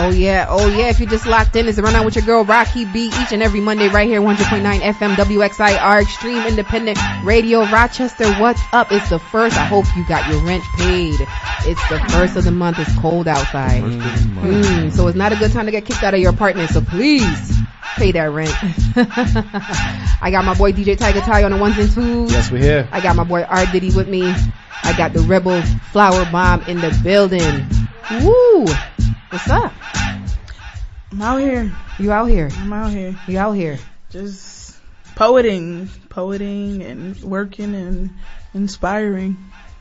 Oh yeah, if you just locked in, it's the Rundown with your girl Racqui B each and every Monday right here, 100.9 FM WXIR Extreme Independent Radio Rochester. What's up? It's the first. I hope you got your rent paid. It's the first of the month. It's cold outside. So it's not a good time to get kicked out of your apartment, so please pay that rent. I got my boy DJ Tiger Ty on the ones and twos. Yes, we're here. I got my boy R Diddy with me. I got the Rebel Flower Bomb in the building. Woo! What's up? I'm out here. You out here? I'm out here. You out here? Just poeting and working and inspiring.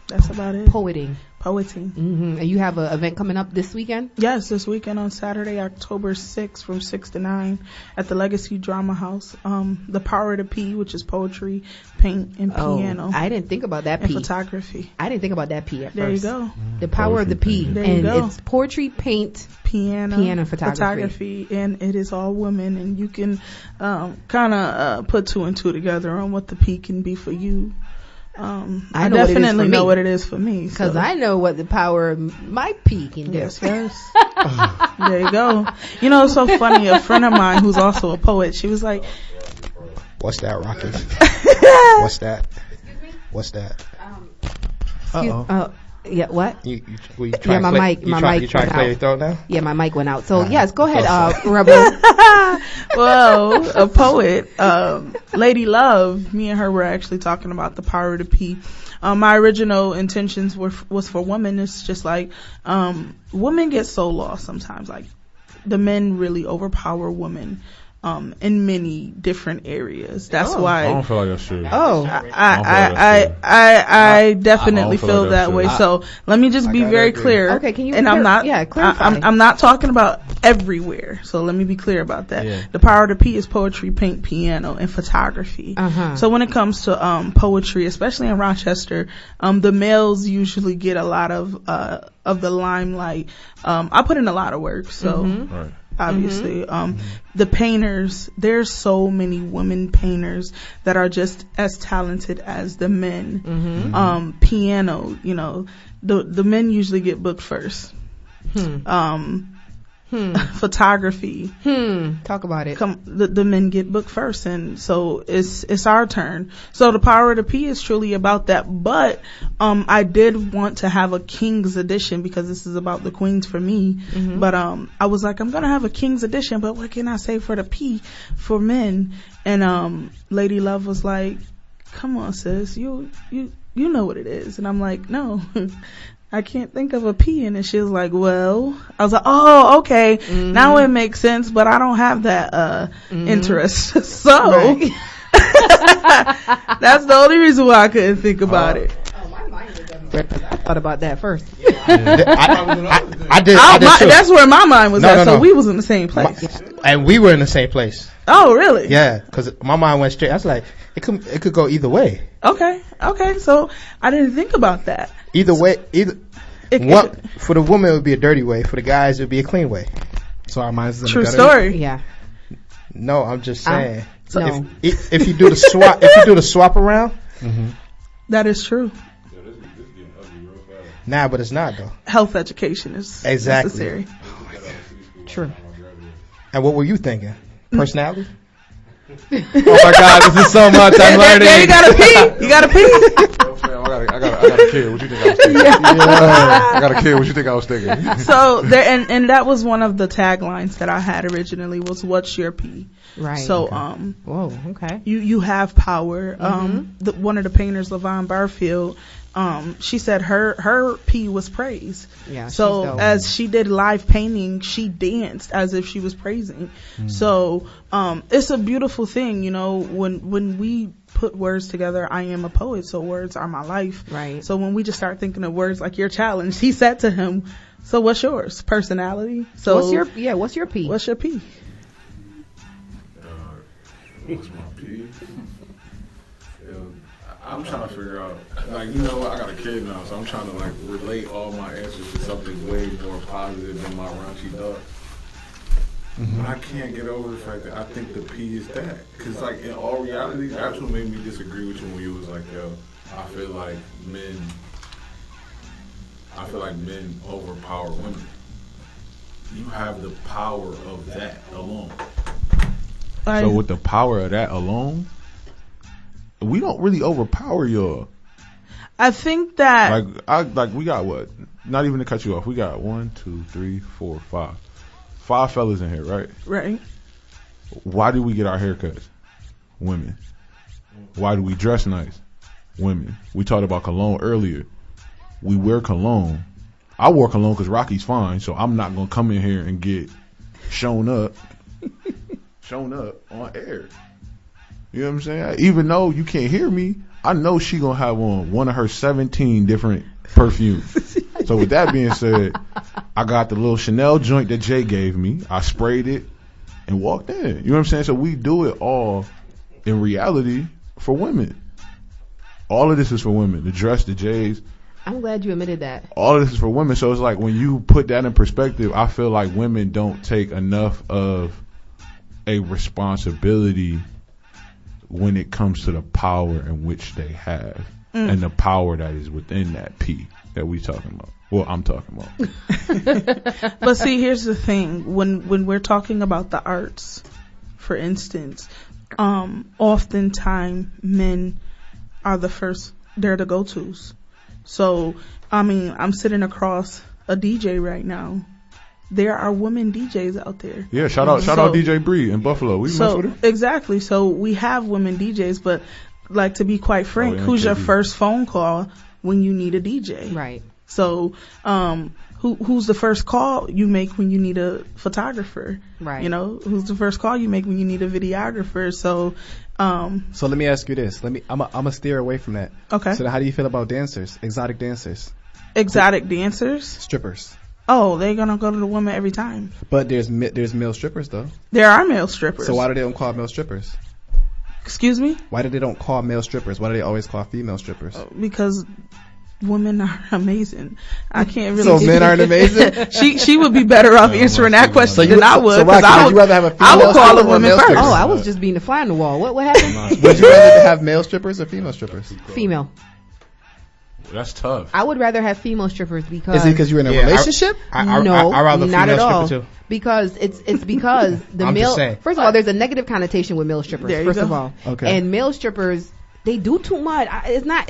That's about it. Poeting. And you have an event coming up this weekend? Yes, this weekend on Saturday, October 6th from 6 to 9 at the Legacy Drama House. The Power of the P, which is poetry, paint, and piano. I didn't think about that P. P. And photography. I didn't think about that P at there first. There you go. The Power of the P. There and you go. It's poetry, paint, piano, and photography. And it is all women, and you can kind of put two and two together on what the P can be for you. I definitely know what it is for me. Because I know what the power of my P can do. Yes. There you go. You know, it's so funny. A friend of mine who's also a poet, she was like, "What's that, Racqui? What's that? What's that?" Yeah, what? You my mic You trying to clear your throat now? Yeah, my mic went out. So, yes, go ahead, Rebel. Well, a poet, Lady Love, me and her were actually talking about the power of the P. My original intentions was for women. It's just like, women get so lost sometimes. Like, the men really overpower women. In many different areas. That's why I don't feel like that shit. I definitely feel that way. So let me just be very clear. Okay, can you? And clarify. I'm not talking about everywhere. So let me be clear about that. Yeah. The Power of the P is poetry, paint, piano, and photography. So when it comes to poetry, especially in Rochester, the males usually get a lot of the limelight. I put in a lot of work, so. Right. Obviously, the painters, there's so many women painters that are just as talented as the men. Piano, you know, the men usually get booked first. Photography. Talk about it. The men get booked first, and so it's our turn. So the Power of the P is truly about that. But I did want to have a King's edition because this is about the queens for me. But I was like, I'm gonna have a King's edition, but what can I say for the P for men? And Lady Love was like, come on, sis, you know what it is. And I'm like, no. I can't think of a P in it. She was like, well, I was like, oh, okay. Now it makes sense, but I don't have that, interest. So, that's the only reason why I couldn't think about it. Oh, my mind is everywhere. I thought about that first. I did. That's where my mind was at. So we was in the same place. And we were in the same place. Oh, really? Yeah, because my mind went straight. I was like, it could go either way. Okay. So I didn't think about that. Either way, for the woman it would be a dirty way. For the guys it would be a clean way. So our minds in true the gutter. Story. Yeah. No, I'm just saying. No. If you do the swap, if you do the swap around, that is true. Nah, but it's not though. Health education is necessary. True. And what were you thinking? Personality? Oh my God, this is so much. I'm learning. There you gotta pee. You gotta pee. I got a kid. What you think I was thinking? I got a kid. What you think I was thinking? So there, and that was one of the taglines that I had originally was "What's your P?" Right. So whoa. Okay. You have power. One of the painters, LaVon Barfield. She said her P was praise. Yeah. So as she did live painting, she danced as if she was praising. So it's a beautiful thing, you know, when we put words together. I am a poet, so words are my life. Right. So when we just start thinking of words like your challenge, he said to him, so what's yours? Personality. So what's your P? What's your P? What's my P? I'm trying to figure out, like, you know, I got a kid now, so I'm trying to, like, relate all my answers to something way more positive than my raunchy thoughts. But I can't get over the fact that I think the P is that. Because, like, in all reality, that's what made me disagree with you when you was like, yo, I feel like men overpower women. You have the power of that alone. So with the power of that alone, we don't really overpower y'all. I think that we got what? Not even to cut you off. We got 1, 2, 3, 4, 5. 5 fellas in here, right? Right. Why do we get our haircuts? Women. Why do we dress nice? Women. We talked about cologne earlier. We wear cologne. I wore cologne because Racqui's fine, so I'm not gonna come in here and get shown up on air. You know what I'm saying? Even though you can't hear me, I know she gonna have on one of her 17 different perfumes. So with that being said, I got the little Chanel joint that Jay gave me. I sprayed it and walked in. You know what I'm saying? So we do it all in reality for women. All of this is for women. The dress, the J's. I'm glad you admitted that. All of this is for women. So it's like when you put that in perspective, I feel like women don't take enough of a responsibility when it comes to the power in which they have and the power that is within that P that we talking about. Well, I'm talking about. But see, here's the thing. When we're talking about the arts, for instance, oftentimes men are they're the go-tos. So, I mean, I'm sitting across a DJ right now. There are women DJs out there. Yeah, shout out DJ Bree in Buffalo. We mess with her. Exactly. So we have women DJs, but like, to be quite frank, who's your first phone call when you need a DJ? Right. So, who's the first call you make when you need a photographer? Right. You know, who's the first call you make when you need a videographer? So let me ask you this. I'm gonna steer away from that. Okay. So how do you feel about dancers, exotic dancers? Exotic dancers? Strippers. Oh, they're gonna go to the woman every time. But there's male strippers though. There are male strippers. So why do they don't call male strippers? Excuse me? Why do they don't call male strippers? Why do they always call female strippers? Because women are amazing. I can't really. So men aren't amazing? She would be better off answering that question than I would. So would you rather have a female I would call a stripper or woman male first. stripper? Oh, I was just being a fly on the wall. What happened? Would you rather have male strippers or female strippers? Female. That's tough. I would rather have female strippers because. Is it because you're in a relationship? No, I rather not at all. stripper too. Because it's because the I'm male. just saying. First of all, there's a negative connotation with male strippers. There you First go. of all, Okay. and male strippers, they do too much. It's not.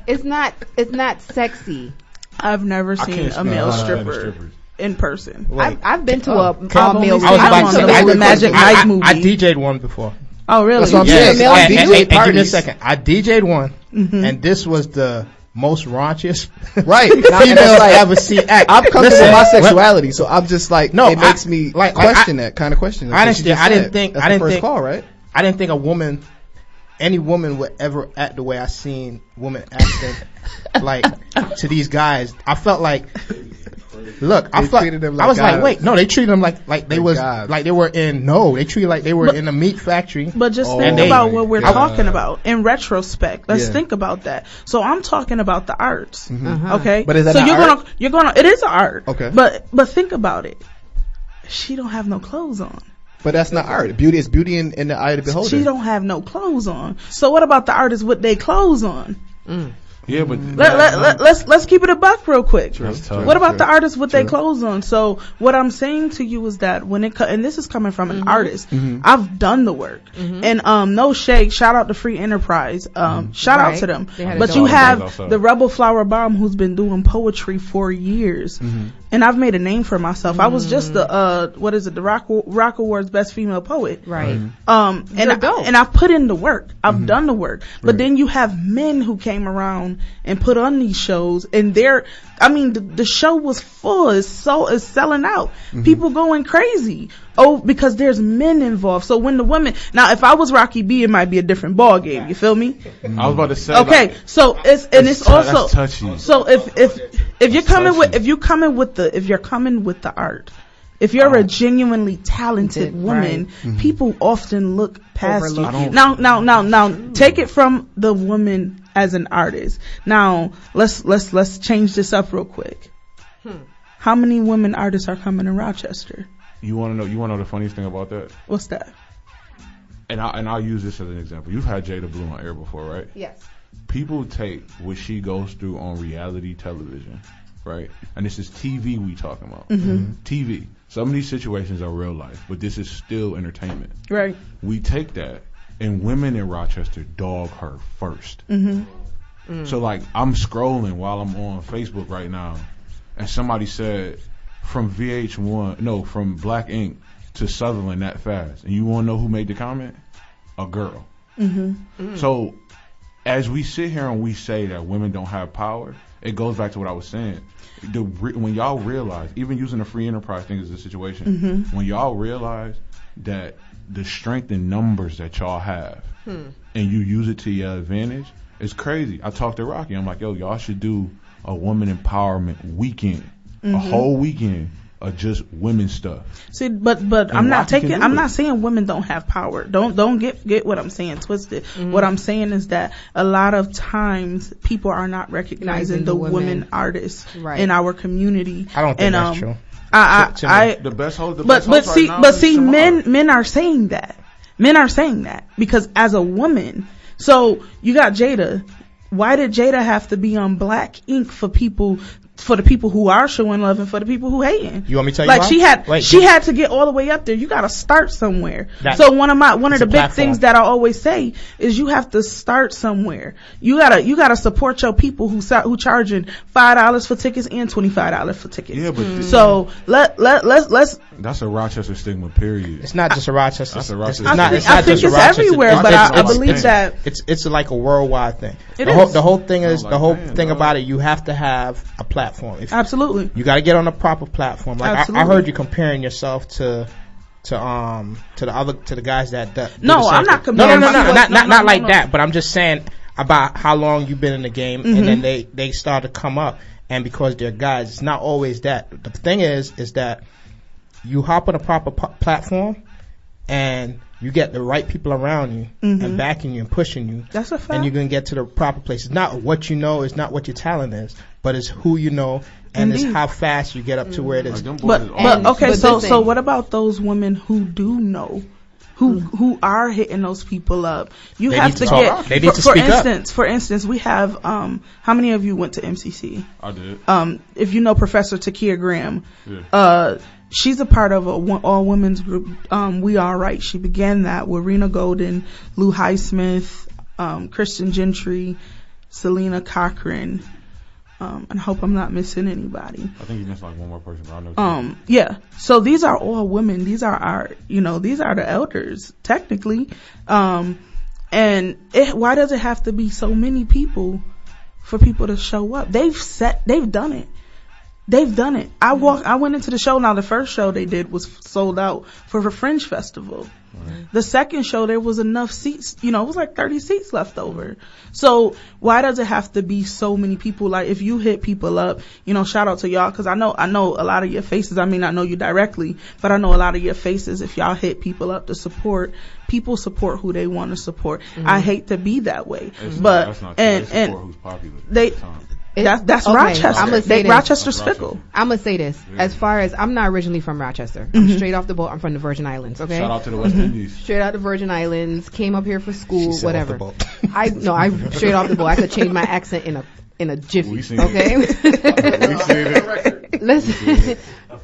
It's not sexy. I've never seen a male stripper in person. I've been to a male. The Magic Mike movie. I DJ'd one before. Oh, really? That's what I'm saying. Male Give me a second. I DJ'd one, and this was the most raunchiest right female I ever seen act. I'm comfortable with my sexuality, so I'm just like, no, it makes me question that kind of question. I understand. I didn't think that's the first call, right? I didn't think any woman would ever act the way I seen women acting like to these guys. I felt like, look, I was like, wait, no, they treated them like they was gods. Like they were in they treated like they were in a meat factory. But just think about what we're talking about in retrospect. Let's think about that. So I'm talking about the arts, okay? But is that so art? you're gonna it is an art, okay? But think about it. She don't have no clothes on. But that's not art. Beauty is beauty in the eye of the beholder. She don't have no clothes on. So what about the artists with their clothes on? Yeah, but let's keep it a buck real quick. What about the artists with their True. clothes on? So what I'm saying to you is that when and this is coming from an artist, I've done the work, and no shade. Shout out to Free Enterprise. Shout out to them. But you have the Rebel Flower Bomb who's been doing poetry for years, and I've made a name for myself. I was just the Rock Awards Best Female Poet, Right. And I've put in the work. I've done the work. But then you have men who came around and put on these shows, and the show was full. It's selling out. People going crazy. Oh, because there's men involved. So when the women, now if I was Racqui B, it might be a different ball game. You feel me? I was about to say. Okay, like, so it's also touchy. So if you're coming with the art. If you're a genuinely talented woman, people often look past you. Now, take it from the woman as an artist. Now, let's change this up real quick. how many women artists are coming to Rochester? You want to know the funniest thing about that? What's that? And I'll use this as an example. You've had Jada Blue on air before, right? Yes. People take what she goes through on reality television, right? And this is TV we talking about. TV. Some of these situations are real life, but this is still entertainment. Right. We take that, and women in Rochester dog her first. So, like, I'm scrolling while I'm on Facebook right now, and somebody said, from Black Ink to Sutherland that fast. And you want to know who made the comment? A girl. So, as we sit here and we say that women don't have power, it goes back to what I was saying. When y'all realize, even using the free enterprise thing as a situation, when y'all realize that the strength in numbers that y'all have, and you use it to your advantage, it's crazy. I talked to Racqui. I'm like, yo, y'all should do a woman empowerment weekend, a whole weekend of just women stuff. See, but I'm not saying women don't have power. Don't get what I'm saying twisted. What I'm saying is that a lot of times people are not recognizing the women artists in our community. I don't think that's true. The best host but see, men are saying that. Men are saying that because as a woman, so you got Jada. Why did Jada have to be on Black Ink for the people who are showing love and for the people who hating? You want me to tell you like why? she had to get all the way up there. You got to start somewhere. So one of the big things that I always say is you have to start somewhere. You gotta support your people who charging $5 for tickets and $25 for tickets. Yeah, but so let's. That's a Rochester stigma, period. It's not just a Rochester. That's a Rochester. I think it's everywhere, but I believe that it's like a worldwide thing. The whole thing is about it. You have to have a platform. Absolutely. You got to get on a proper platform. Like I heard you comparing yourself to the guys that no, I'm not comparing. No, not like that. But I'm just saying about how long you've been in the game, and then they start to come up, and because they're guys, it's not always that. The thing is that you hop on a proper platform, and you get the right people around you and backing you and pushing you. That's a fact. And you're going to get to the proper place. It's not what you know, it's not what your talent is, but it's who you know, and it's how fast you get up to where it is. So what about those women who do know? Who are hitting those people up? You have to get. They need to speak up. For instance, we have. How many of you went to MCC? I did. If you know Professor Takia Graham, she's a part of a all women's group. We Are Right. She began that with Rena Golden, Lou Highsmith, Kristen Gentry, Selena Cochran. And I hope I'm not missing anybody. I think you missed like one more person, but I know. Yeah. So these are all women. These are these are the elders, technically. And why does it have to be so many people for people to show up? They've done it. They've done it. I went into the show. Now the first show they did was sold out for a Fringe Festival. Right. The second show there was enough seats. It was like 30 seats left over. So why does it have to be so many people? Like if you hit people up, shout out to y'all because I know a lot of your faces. I may not know you directly, but I know a lot of your faces. If y'all hit people up to support, people support who they want to support. I hate to be that way, but that's not true. They support who's popular. That's okay, Rochester. Rochester's fickle. I'm gonna say this. Yeah. As far as I'm not originally from Rochester. I'm straight off the boat. I'm from the Virgin Islands. Okay. Shout out to the West Indies. Straight out the Virgin Islands. Came up here for school. Whatever. I'm straight off the boat. I could change my accent in a jiffy. Okay. Listen,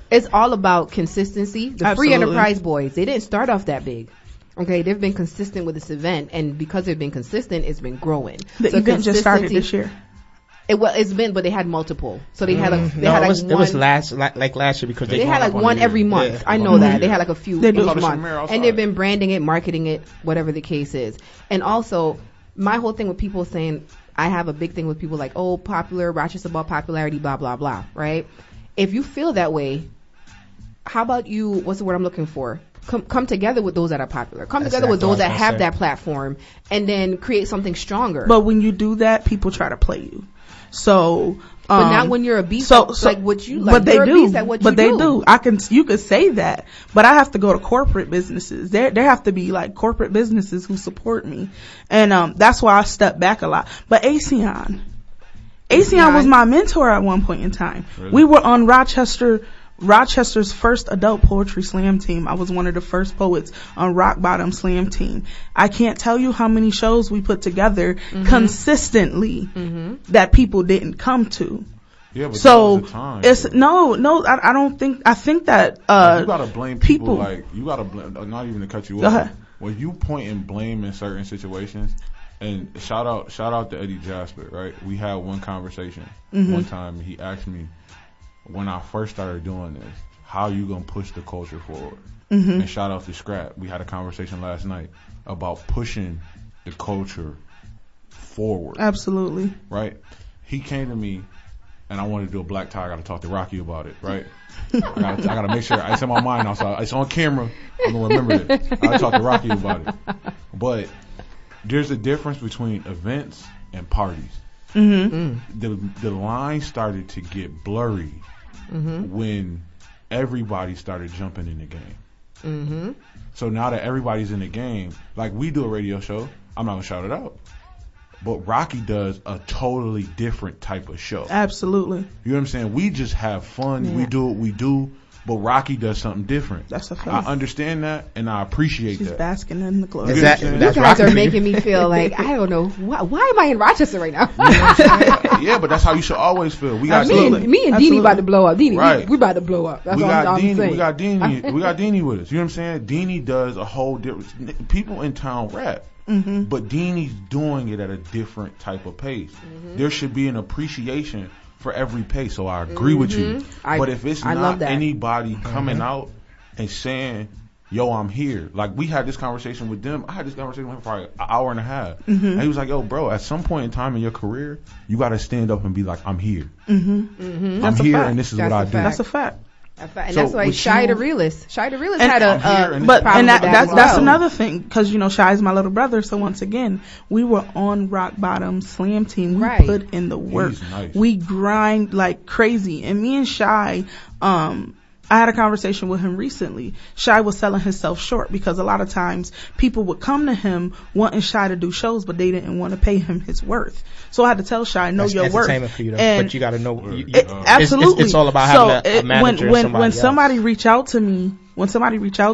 it's all about consistency. The Free Enterprise boys. They didn't start off that big. Okay, they've been consistent with this event, and because they've been consistent, it's been growing. The event just started this year. It's been, but they had multiple. So they had it was last year because they had like one every month. Yeah, I know that. They had like a few each month. And they've been branding it, marketing it, whatever the case is. And also, my whole thing with people saying, I have a big thing with people like, oh, popular, Rochester about popularity, blah, blah, blah, right? If you feel that way, how about you, what's the word I'm looking for? Come together with those that are popular. Come together with those that have that platform and then create something stronger. But when you do that, people try to play you. So, but not when you're a beast like what you like. But they do. You could say that, but I have to go to corporate businesses. There have to be like corporate businesses who support me, and that's why I step back a lot. But ASEAN Asion was my mentor at one point in time. Really? We were on Rochester's first adult poetry slam team. I was one of the first poets on Rock Bottom slam team. I can't tell you how many shows we put together consistently that people didn't come to. Yeah, but so that was the time, it's I don't think. I think that you gotta blame people. Like you gotta blame. Not even to cut you off. When you point and blame in certain situations, and shout out to Eddie Jasper, right? We had one conversation one time. He asked me when I first started doing this, how you gonna push the culture forward? And shout out to Scrap. We had a conversation last night about pushing the culture forward. Absolutely. Right. He came to me. And I wanted to do a black tie. I got to talk to Racqui about it, right? I got to make sure it's in my mind. Also, it's on camera. I'm gonna remember it. I got to talk to Racqui about it. But there's a difference between events and parties. The line started to get blurry when everybody started jumping in the game. So now that everybody's in the game, like we do a radio show, I'm not gonna shout it out. But Racqui does a totally different type of show. Absolutely. You know what I'm saying? We just have fun. Yeah. We do what we do. But Racqui does something different. That's a fact. I understand that, and I appreciate that. She's basking in the glory. You guys are making me feel like, I don't know, why am I in Rochester right now? You know what I'm saying? Yeah, but that's how you should always feel. We got me and Deanie about to blow up. Deanie, we about to blow up. That's we all got I'm Deanie, saying. we got Deanie with us. You know what I'm saying? Deanie does a whole different. People in town rap. But Deanie's doing it at a different type of pace. There should be an appreciation for every pace. So I agree with you. But if it's not anybody coming out and saying, yo, I'm here. Like we had this conversation with them. I had this conversation with him for like an hour and a half. And he was like, yo, bro, at some point in time in your career, you got to stand up and be like, I'm here. I'm here and this is what I do. That's a fact. And that's why Shy the Realist had that's another thing, because Shy is my little brother. So once again, we were on Rock Bottom Slam Team. We put in the work. Nice. We grind like crazy. And me and Shy, I had a conversation with him recently. Shy was selling himself short because a lot of times people would come to him wanting Shy to do shows, but they didn't want to pay him his worth. So I had to tell Shy, know your worth. Entertainment for you, but you got to know. Absolutely. It's all about having a manager. When somebody reach out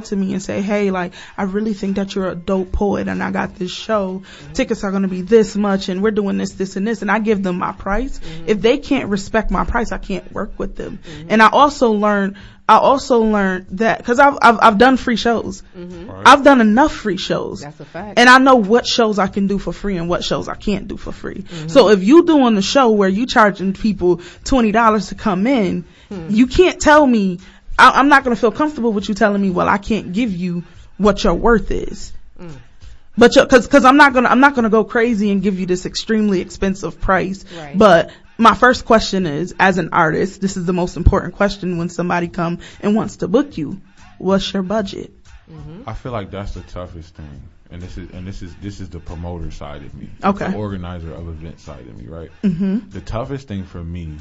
to me and say, hey, like, I really think that you're a dope poet and I got this show, tickets are going to be this much and we're doing this and this, and I give them my price. If they can't respect my price, I can't work with them. And I also learned that, cause I've done free shows. I've done enough free shows. That's a fact. And I know what shows I can do for free and what shows I can't do for free. So if you doing the show where you charging people $20 to come in, you can't tell me, I'm not going to feel comfortable with you telling me, well, I can't give you what your worth is. But cause I'm not going to go crazy and give you this extremely expensive price. Right. But my first question is, as an artist, this is the most important question when somebody come and wants to book you. What's your budget? I feel like that's the toughest thing. And this is the promoter side of me. Okay. The organizer of event side of me, right? The toughest thing for me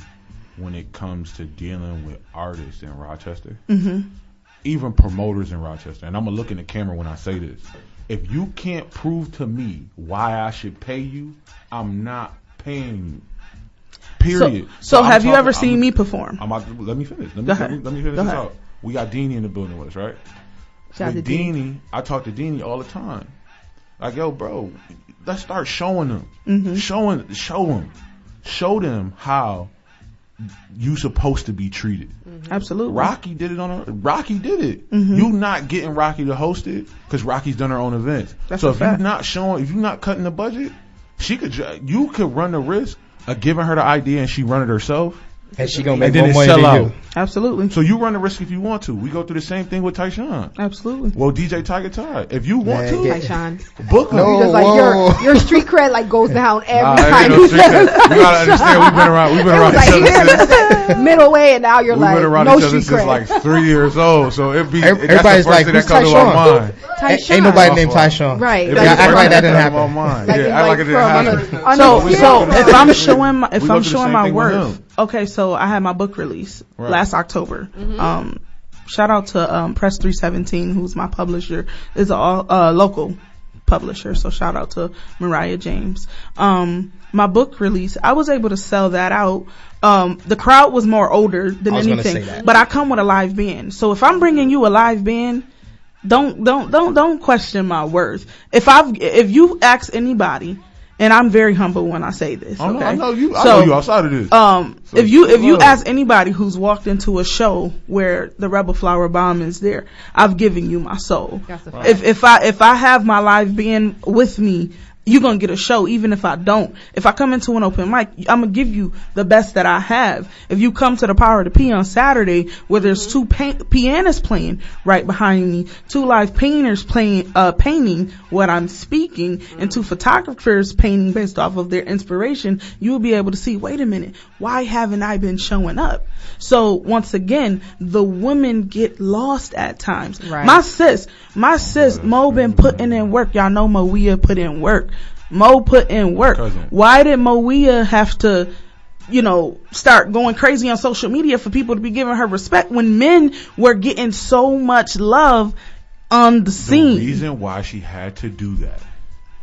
when it comes to dealing with artists in Rochester, even promoters in Rochester, and I'm gonna look in the camera when I say this. If you can't prove to me why I should pay you, I'm not paying you. Period. So have you ever seen me perform? Let me finish. Let me finish this out. We got Deanie in the building with us, right? With Deanie, I talk to Deanie all the time. Like, yo, bro, let's start showing them. Show them how you supposed to be treated. Absolutely. Racqui did it. You not getting Racqui to host it because Rocky's done her own events. So if you're not cutting the budget, you could run the risk of giving her the idea and she run it herself. And she gonna make more money than you. Absolutely. So you run the risk if you want to. We go through the same thing with Tyshawn. Absolutely. Well, DJ Tiger Ty, if you want to, Tyshawn, book him. Because like your street cred like goes down every time. You gotta understand, we've been around each other middle way, and now you're like no street since cred. like 3 years old. So everybody's like, who's Tyshawn? Ain't nobody named Tyshawn. Right. Act like that didn't happen. Yeah, act like it didn't happen. So if I'm showing my worth. Okay, so I had my book release last October. Shout out to Press 317, who's my publisher. It's a local publisher. So shout out to Mariah James. My book release, I was able to sell that out. The crowd was more older than anything, but I come with a live band. So if I'm bringing you a live band, don't question my worth. If you ask anybody, and I'm very humble when I say this. Okay? I know you outside of this. If you ask anybody who's walked into a show where the Rebel Flower Bomb is there, I've given you my soul. If I have my live band with me, you're going to get a show even if I don't. If I come into an open mic, I'm going to give you the best that I have. If you come to the Power to P on Saturday where there's two pianists playing right behind me, two live painters painting what I'm speaking, and two photographers painting based off of their inspiration, you'll be able to see, wait a minute, why haven't I been showing up? So once again, the women get lost at times. Right. My sis, Mo been putting in work. Y'all know Moia put in work. Mo put in work. Why did Moia have to, start going crazy on social media for people to be giving her respect when men were getting so much love on the scene? The reason why she had to do that,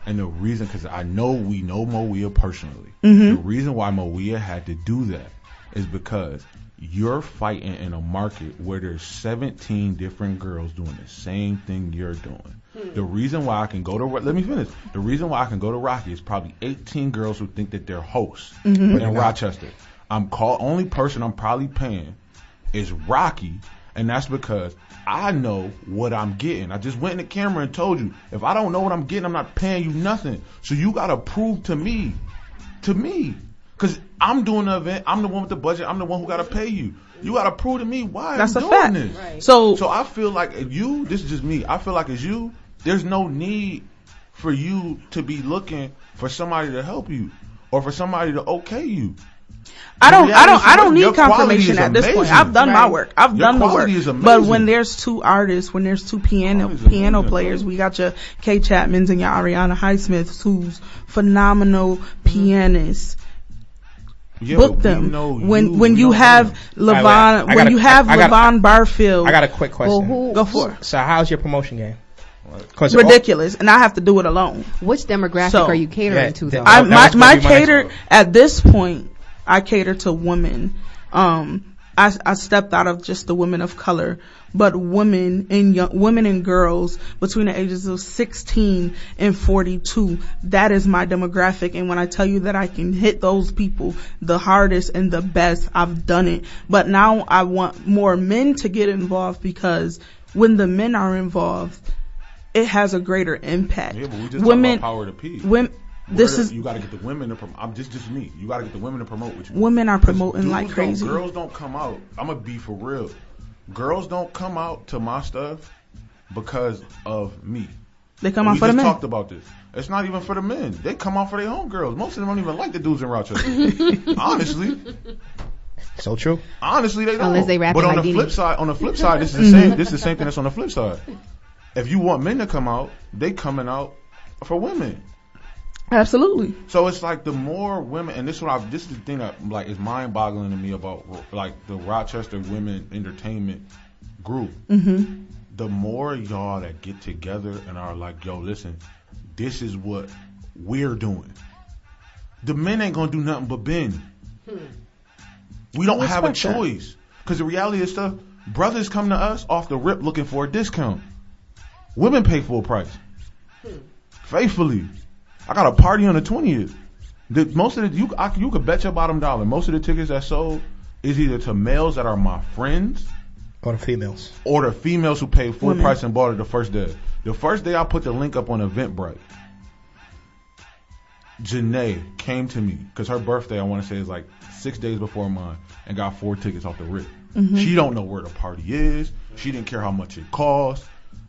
and the reason, because we know Moia personally. The reason why Moia had to do that is because you're fighting in a market where there's 17 different girls doing the same thing you're doing. The reason why I can go to The reason why I can go to Racqui is probably 18 girls who think that they're hosts in Rochester. Only person I'm probably paying is Racqui, and that's because I know what I'm getting. I just went in the camera and told you, if I don't know what I'm getting, I'm not paying you nothing. So you gotta prove to me. Because I'm doing the event, I'm the one with the budget, I'm the one who got to pay you. You got to prove to me why I'm doing this. Right. So I feel like this is just me, I feel like as you, there's no need for you to be looking for somebody to help you or for somebody to okay you. I don't need confirmation at this point. I've done my work. I've done the work. But when there's two artists, when there's two piano players, we got your Kay Chapmans and your Ariana Highsmiths, who's phenomenal pianists. Yeah, book them. When you have Levon Barfield. I got a quick question. Well, go for it. So how's your promotion game? Ridiculous, and I have to do it alone. Which demographic are you catering to, though? My cater at this point, I cater to women. I stepped out of just the women of color, but women and girls between the ages of 16 and 42. That is my demographic. And when I tell you that I can hit those people the hardest and the best, I've done it. But now I want more men to get involved, because when the men are involved, it has a greater impact. Yeah, but we just talking about Power to P. You got to get the women to promote. I'm just me. You got to get the women to promote with you. Women are promoting like crazy. Girls don't come out. I'm gonna be for real. Girls don't come out to my stuff because of me. They come out for the men. We just talked about this. It's not even for the men. They come out for their own girls. Most of them don't even like the dudes in Rochester. Honestly. So true. Honestly, they don't. Unless they rap but on like the flip side, this is the same. This is the same thing that's on the flip side. If you want men to come out, they coming out for women. Absolutely. So it's like the more women, and this is the thing that like is mind-boggling to me about like the Rochester Women Entertainment Group. Mm-hmm. The more y'all that get together and are like, yo, listen, this is what we're doing. The men ain't gonna do nothing but bend. We don't have a choice, because the reality is stuff. Brothers come to us off the rip looking for a discount. Women pay full price. Faithfully. I got a party on the 20th. You could bet your bottom dollar. Most of the tickets that sold is either to males that are my friends, or the females, who paid full price and bought it the first day. The first day I put the link up on Eventbrite. Janae came to me because her birthday, I want to say, is like 6 days before mine, and got 4 tickets off the rip. Mm-hmm. She don't know where the party is. She didn't care how much it cost.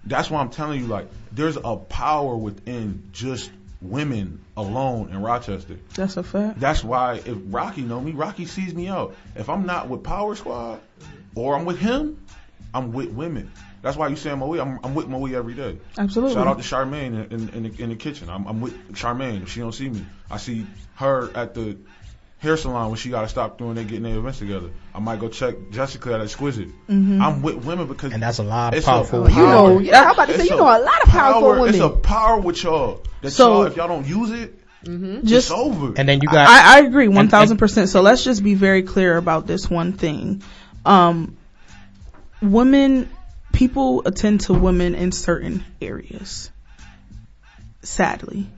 That's why I'm telling you, like, there's a power within just women alone in Rochester. That's a fact. That's why if Racqui know me, Racqui sees me out. If I'm not with Power Squad or I'm with him, I'm with women. That's why you say I'm with Moe every day. Absolutely. Shout out to Charmaine in the kitchen. I'm with Charmaine. If she don't see me, I see her at the hair salon when she got to stop doing they getting their events together. I might go check Jessica at Exquisite. I'm with women because and that's a lot of it's powerful. I'm about to say you know a lot of powerful women. It's a power with y'all that y'all if y'all don't use it, it's over. And then you got. I agree 1,000%. So let's just be very clear about this one thing. People attend to women in certain areas. Sadly.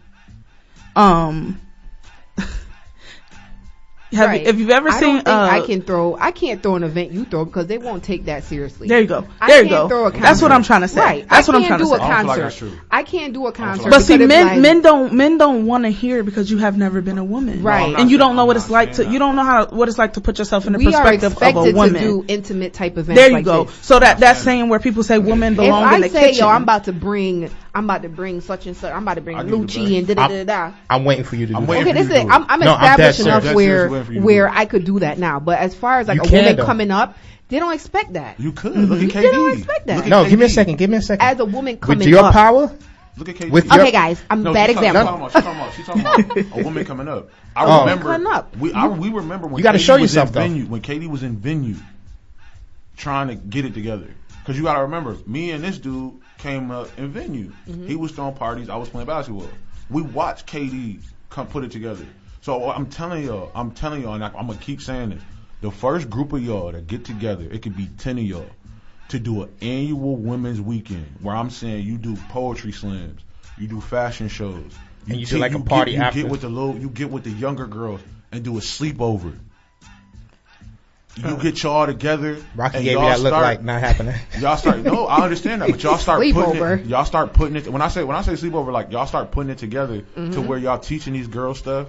If you've ever seen, I can't throw an event you throw because they won't take that seriously. There you go. Throw a concert. That's what I'm trying to say. Right. That's what I'm trying to say. I can't do a concert. But see, men don't want to hear it because you have never been a woman, right? And you don't know what it's like to. You don't know what it's like to put yourself in the perspective of a woman. To do intimate type events. There you go. So that's saying where people say women belong in the kitchen. If I say, I'm about to bring such and such. I'm about to bring Lucci and da. I'm waiting for you to do that. Okay, this is it. I'm established enough where I could do that now. But as far as like a woman coming up, they don't expect that. You could. Look at KD. They don't expect that. No, give me a second. As a woman coming up. With your power? Look at KD. Okay, guys, I'm a bad example. She's talking about a woman coming up. I remember. We remember when you got to show yourself though. When KD was in venue, trying to get it together. Because you got to remember, me and this dude came up in venue. He was throwing parties. I was playing basketball. We watched KD come put it together. So I'm telling y'all, and I'm gonna keep saying this. The first group of y'all that get together, it could be 10 of y'all, to do an annual women's weekend where I'm saying you do poetry slams, you do fashion shows, and you do like a party after. You get with the younger girls and do a sleepover. You get y'all together. Racqui gave me that look like not happening. Y'all start. No, I understand that, but y'all start putting it. When I say sleepover, like y'all start putting it together to where y'all teaching these girls stuff,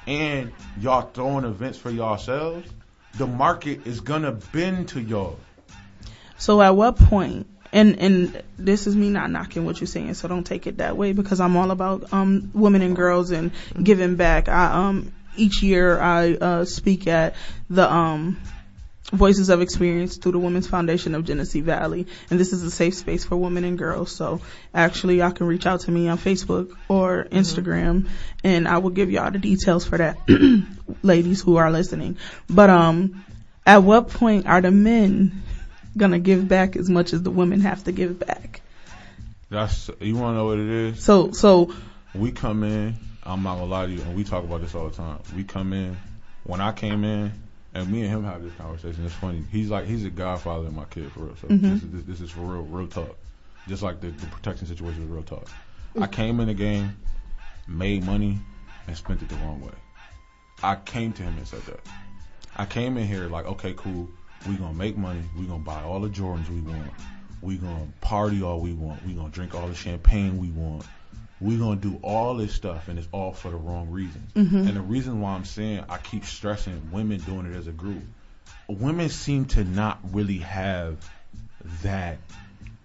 and y'all throwing events for yourselves. The market is gonna bend to y'all. So at what point? And this is me not knocking what you're saying, so don't take it that way because I'm all about women and girls and giving back. Each year I speak at the Voices of Experience through the Women's Foundation of Genesee Valley, and this is a safe space for women and girls. So actually y'all can reach out to me on Facebook or Instagram and I will give y'all the details for that ladies who are listening. But at what point are the men gonna give back as much as the women have to give back? You wanna know what it is? So we come in, I'm not gonna lie to you, and we talk about this all the time. We come in, when I came in, and me and him have this conversation. It's funny. He's a godfather of my kid for real. So this is for real talk. Just like the protection situation was real talk. I came in the game, made money, and spent it the wrong way. I came to him and said that. I came in here like, okay, cool. We gonna make money. We gonna buy all the Jordans we want. We gonna party all we want. We gonna drink all the champagne we want. We're going to do all this stuff, and it's all for the wrong reasons. And the reason why I'm saying I keep stressing women doing it as a group, women seem to not really have that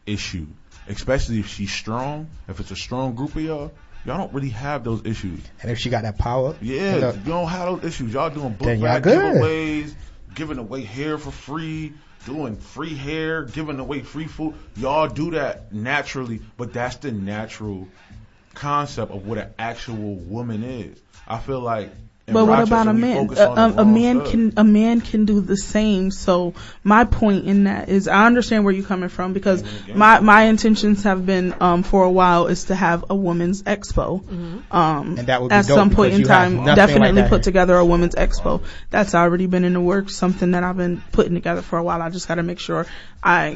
issue, especially if she's strong. If it's a strong group of y'all don't really have those issues. And if she got that power. Yeah, you don't have those issues. Y'all doing book bag giveaways, giving away hair for free, doing free hair, giving away free food. Y'all do that naturally, but that's the natural concept of what an actual woman is. I feel like but what about a man? A man can do the same. So my point in that is I understand where you're coming from because my intentions have been for a while is to have a women's expo. And that would be at some point in time definitely like put together a women's expo. That's already been in the works, something that I've been putting together for a while. I just got to make sure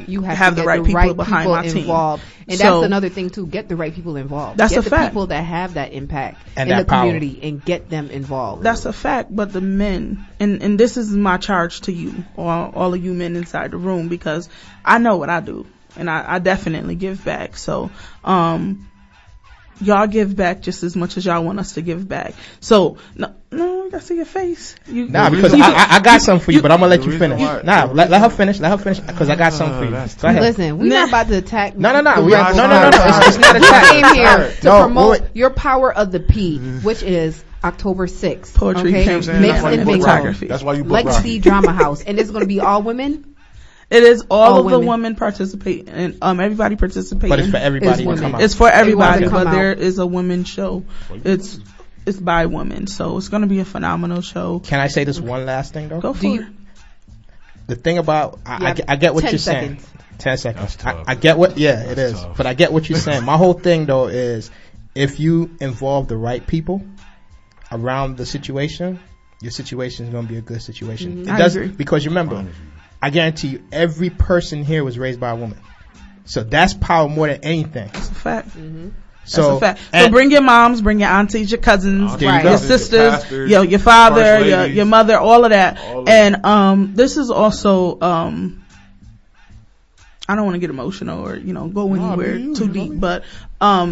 you have the right people behind my team. Involved. And that's another thing too, get the right people involved. That's get a fact. People that have that impact and in that the community and get them involved. That's a fact, but the men, and this is my charge to you, all of you men inside the room, because I know what I do, and I definitely give back. So, y'all give back just as much as y'all want us to give back. So, no, I gotta see your face. Because I got something for you, but I'm gonna let you finish. Let her finish, because I got something for you. Go ahead. Listen, we're not about to attack. No. It's not attack. You came here to promote your Power of the P, which is October 6th. Poetry, mixed and bingo. That's why you book Legacy Drama House, and it's going to be all women. It is all of the women participate, and everybody participates. But it's for everybody to come out. It's for everybody, but there is a women's show. It's it's by women, so it's going to be a phenomenal show. Can I say this one last thing though? Go for it. The thing about I get what you're saying. 10 seconds. I get what it is, tough. But I get what you're saying. My whole thing though is if you involve the right people around the situation, your situation is going to be a good situation. It doesn't, because remember, I guarantee you every person here was raised by a woman, so that's power more than anything. That's a fact. Mm-hmm. So, that's a fact. So bring your moms, bring your aunties, your cousins, your sisters, your father, your mother, all of that. And this is also I don't want to get emotional or go anywhere too deep, but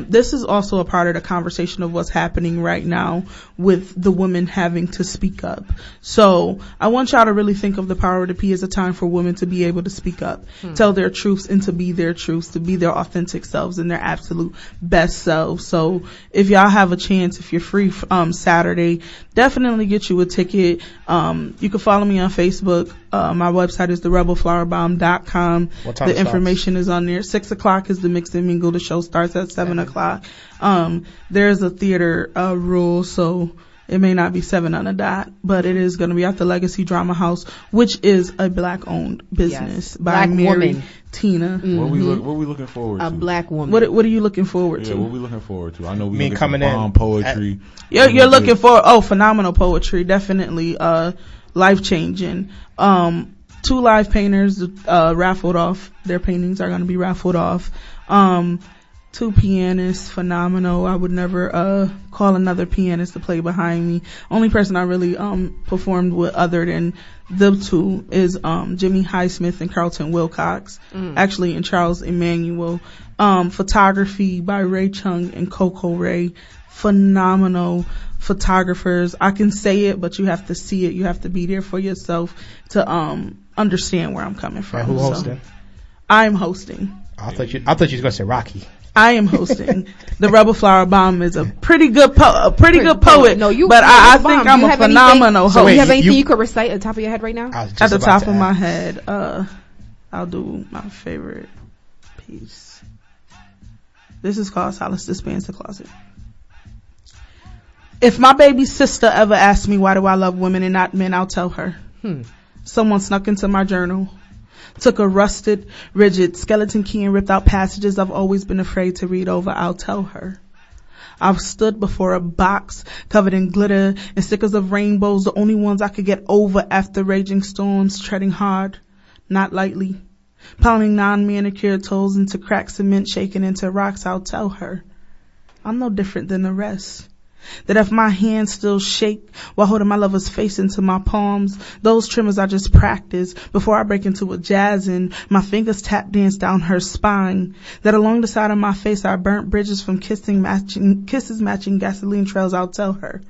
this is also a part of the conversation of what's happening right now with the women having to speak up. So I want y'all to really think of the Power of the P as a time for women to be able to speak up, tell their truths, and to be their truths, to be their authentic selves and their absolute best selves. So if y'all have a chance, if you're free Saturday, definitely get you a ticket. You can follow me on Facebook. My website is therebelflowerbomb.com. The information is on there. 6:00 is the Mix and Mingle. The show starts at 7:00. There's a theater rule, so it may not be 7 on the dot, but it is going to be at the Legacy Drama House, which is a black-owned business by Mary Tina. Mm-hmm. What are we looking forward to? A black woman. What are you looking forward to? What are we looking forward to? I know we coming in bomb poetry. You're looking for phenomenal poetry, definitely life-changing. 2 live painters raffled off. Their paintings are going to be raffled off. 2 pianists, phenomenal. I would never call another pianist to play behind me. Only person I really performed with other than the 2 is Jimmy Highsmith and Carlton Wilcox, actually, and Charles Emmanuel. Photography by Ray Chung and Coco Ray. Phenomenal photographers. I can say it, but you have to see it. You have to be there for yourself to understand where I'm coming from. Who hosting? I'm hosting. I thought you was gonna say Racqui. I am hosting. The Rebel Flower Bomb is a pretty good poet. No, but I think I'm a phenomenal host. So do you have anything you could recite at the top of your head right now? At the top of my head, I'll do my favorite piece. This is called Solace Dispense the Closet. If my baby sister ever asks me why do I love women and not men, I'll tell her. Someone snuck into my journal, took a rusted, rigid skeleton key and ripped out passages I've always been afraid to read over. I'll tell her. I've stood before a box covered in glitter and stickers of rainbows, the only ones I could get over after raging storms, treading hard, not lightly, pounding non-manicured toes into cracked cement, shaking into rocks. I'll tell her. I'm no different than the rest. That if my hands still shake while holding my lover's face into my palms, those tremors I just practice before I break into a jazz and my fingers tap dance down her spine. That along the side of my face I burnt bridges from kisses matching gasoline trails. I'll tell her.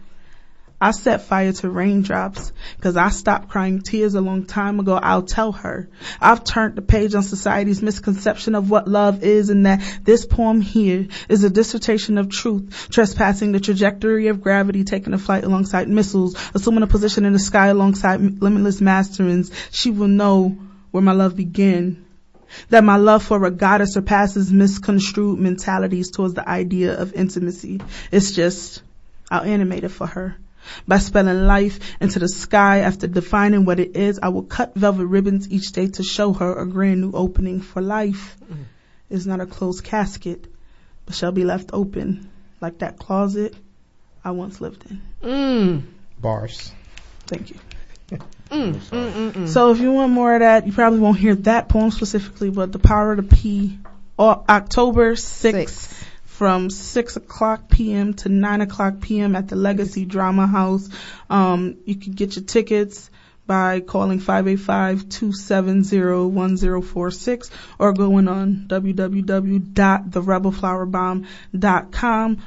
I set fire to raindrops because I stopped crying tears a long time ago. I'll tell her. I've turned the page on society's misconception of what love is, and that this poem here is a dissertation of truth, trespassing the trajectory of gravity, taking a flight alongside missiles, assuming a position in the sky alongside limitless masterings. She will know where my love began. That my love for a goddess surpasses misconstrued mentalities towards the idea of intimacy. It's just, I'll animate it for her. By spelling life into the sky after defining what it is, I will cut velvet ribbons each day to show her a grand new opening for life. It's not a closed casket, but shall be left open like that closet I once lived in. Bars. Thank you. So if you want more of that, you probably won't hear that poem specifically, but The Power of the P, October 6th. From 6:00 p.m. to 9:00 p.m. at the Legacy Drama House. You can get your tickets by calling 585-270-1046 or going on www.therebelflowerbomb.com. You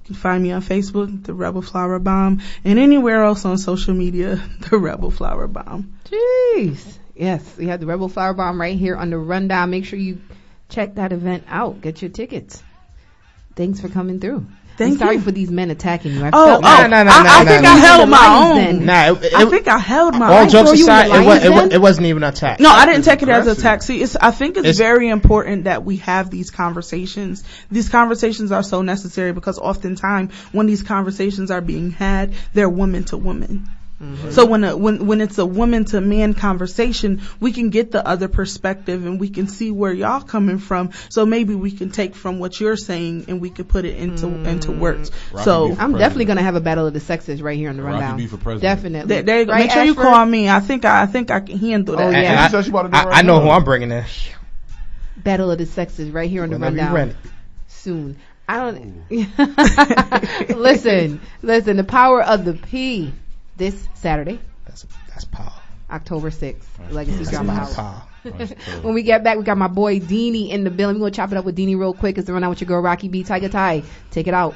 can find me on Facebook, The Rebel Flower Bomb, and anywhere else on social media, The Rebel Flower Bomb. Jeez. Yes, we have The Rebel Flower Bomb right here on the rundown. Make sure you check that event out. Get your tickets. Thanks for coming through. Thank sorry you. for these men attacking you. I Oh, felt like I think I held my Lions own. Den. I think I held my All own. jokes throw you in aside, the Lions Den? it wasn't even an attack. No, I didn't take it as a aggressive. attack. See, I think it's very important that we have these conversations. These conversations are so necessary because oftentimes when these conversations are being had, they're woman to woman. Mm-hmm. So when it's a woman to man conversation, we can get the other perspective and we can see where y'all coming from. So maybe we can take from what you're saying and we could put it into words. Racqui So beef. I'm definitely gonna have a battle of the sexes right here on the Racqui rundown. be for president. Definitely. there you go. Right, Make sure you Ashford? call me. I think I can handle that. Oh, yeah. And She said she about to do it right I know now. who I'm bringing in. Battle of the sexes right here on the Whenever rundown. you're ready. Soon. I don't. Listen. The power of the P this Saturday, That's power. October 6th. Legacy That's Drama my House. power. When we get back, we got my boy Deanie in the building. We're gonna chop it up with Deanie real quick. It's the rundown with your girl Racqui B. Tiger Ty. Take it out.